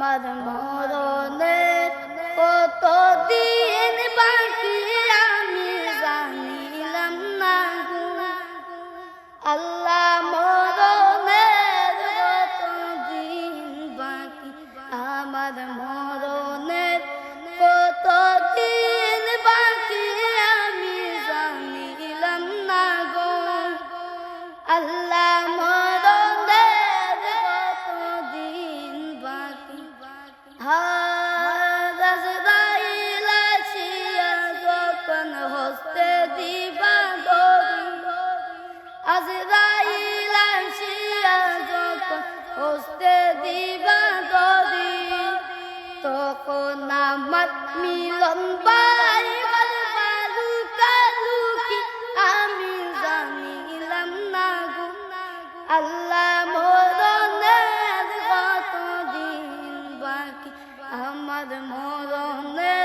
আমার মরণের কতদিন বাকি আমি জানিলাম না গো আল্লাহ মরণের কতদিন বাকি আমার মরণের কতদিন বাকি আমি জানিলাম না গো আল্লাহ মরণের কতদিন বাকি আজরাইল আসিয়া যখন হস্তে দিবা দড়ি আজরাইল আসিয়া যখন হস্তে দিবা দড়ি তখন আমার মিলন ভাই বলবা লুকালুকি আমি জানিলাম না গো আল্লাহ মরণের কতদিন বাকি আমার মরণের